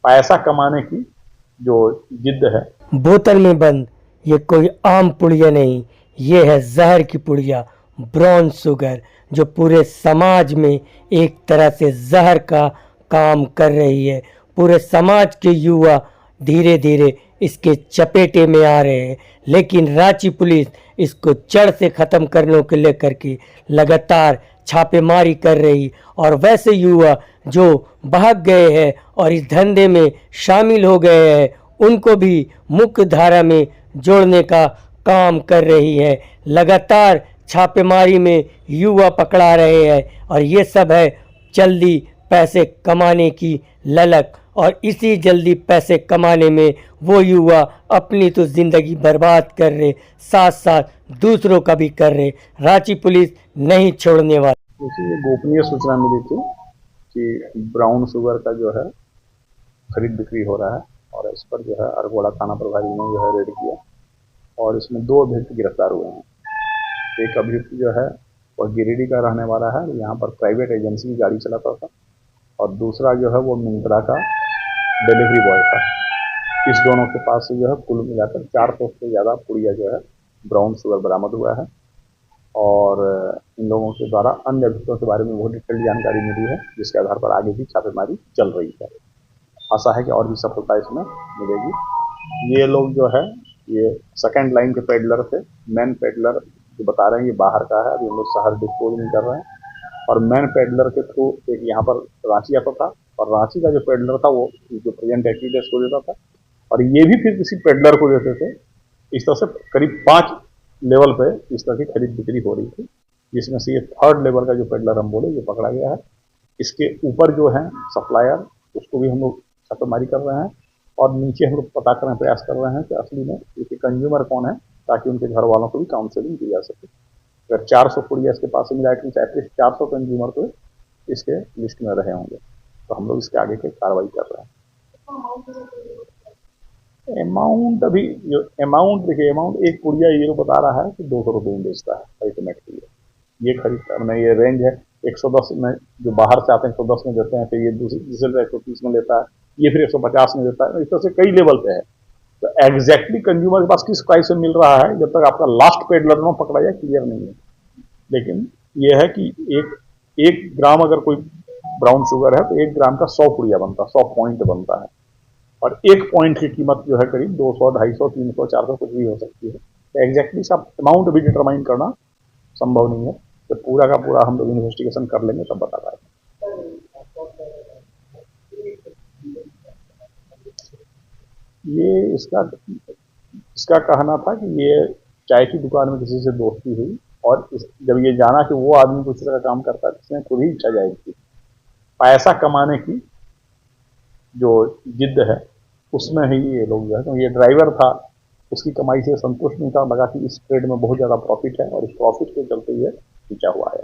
पैसा कमाने की जो जिद है। बोतल में बंद ये कोई आम पुड़िया नहीं, ये है जहर की पुड़िया, ब्राउन शुगर, जो पूरे समाज में एक तरह से जहर का काम कर रही है। पूरे समाज के युवा धीरे धीरे इसके चपेटे में आ रहे हैं, लेकिन रांची पुलिस इसको जड़ से ख़त्म करने को लेकर के लगातार छापेमारी कर रही, और वैसे युवा जो भाग गए हैं और इस धंधे में शामिल हो गए हैं उनको भी मुख्य धारा में जोड़ने का काम कर रही है। लगातार छापेमारी में युवा पकड़ा रहे हैं, और ये सब है जल्दी पैसे कमाने की ललक, और इसी जल्दी पैसे कमाने में वो युवा अपनी तो ज़िंदगी बर्बाद कर रहे, साथ साथ दूसरों का भी कर रहे। रांची पुलिस नहीं छोड़ने वाली। देखिए, गोपनीय सूचना मिली थी कि ब्राउन शुगर का जो है खरीद बिक्री हो रहा है, और इस पर जो है अरगोड़ा थाना प्रभारी ने जो है रेड किया, और इसमें 2 अभियुक्त गिरफ्तार हुए हैं। एक अभियुक्त जो है वह गिरिडीह का रहने वाला है, यहाँ पर प्राइवेट एजेंसी की गाड़ी चलाता था, और दूसरा जो है वो मिंत्रा का डिलीवरी बॉय था। इस दोनों के पास से जो है कुल मिलाकर 400 से ज़्यादा पुड़िया जो है ब्राउन शुगर बरामद हुआ है, और इन लोगों के द्वारा अन्य अभियुक्तों के बारे में बहुत डिटेल जानकारी मिली है, जिसके आधार पर आगे भी छापेमारी चल रही है। आशा है कि और भी सफलता इसमें मिलेगी। ये लोग जो है ये सेकंड लाइन के पेडलर थे। मेन पेडलर जो बता रहे हैं ये बाहर का है, अभी हम लोग शहर डिस्पोज नहीं कर रहे हैं, और मेन पेडलर के थ्रू एक यहाँ पर रांची आता था, और रांची का जो पेडलर था वो जो प्रेजेंट एक्टिविटीज को देता था, और ये भी फिर किसी पेडलर को देते थे। इस तरह से करीब 5 लेवल पे इस तरह की खरीद बिक्री हो रही थी, जिसमें से ये 3rd लेवल का जो पेडलर हम बोले ये पकड़ा गया है। इसके ऊपर जो है सप्लायर, उसको भी हम लोग छापेमारी कर रहे हैं, और नीचे हम लोग पता करने प्रयास कर रहे हैं कि असली में इसके कंज्यूमर कौन है, ताकि उनके घर वालों को भी काउंसलिंग दी जा सके। अगर 400 पुड़िया इसके पास से मिला, एटलीस्ट 400 कंज्यूमर तो इसके लिस्ट में रहे होंगे, तो हम लोग इसके आगे की कार्रवाई कर रहे हैं। अमाउंट अभी जो अमाउंट देखिए, अमाउंट एक पुड़िया ये लोग बता रहा है कि 200 रुपये में बेचता है अल्टीमेट के लिए। ये खरीदता है, ये रेंज है 110 में, जो बाहर से आते हैं 110 में देते हैं, फिर ये दूसरे 130 में लेता है, ये फिर 150 में देता है। इस तरह से कई लेवल पे है, तो एग्जैक्टली कंज्यूमर के पास किस प्राइस में मिल रहा है जब तक आपका लास्ट पेडलर में पकड़ा जाए क्लियर नहीं है। लेकिन ये है कि एक ग्राम अगर कोई ब्राउन शुगर है तो 1 ग्राम का 100 पुड़िया बनता है, 100 पॉइंट बनता है, और 1 पॉइंट की कीमत जो है करीब 200, 250, 300, 400 कुछ भी हो सकती है। तो एग्जैक्टली सब अमाउंट भी डिटरमाइन करना संभव नहीं है, तो पूरा का पूरा हम लोग इन्वेस्टिगेशन कर लेंगे तब बता पाएंगे। ये इसका कहना था कि ये चाय की दुकान में किसी से दोस्ती हुई, और जब ये जाना कि वो आदमी कुछ तरह का काम करता है, इसमें खुद ही इच्छा जाहिर की। पैसा कमाने की जो जिद है उसमें ही ये लोग जो है, तो ये ड्राइवर था, उसकी कमाई से संतुष्ट नहीं था, लगा कि इस ट्रेड में बहुत ज़्यादा प्रॉफिट है, और इस प्रॉफिट के चलते ये पीछा हुआ है।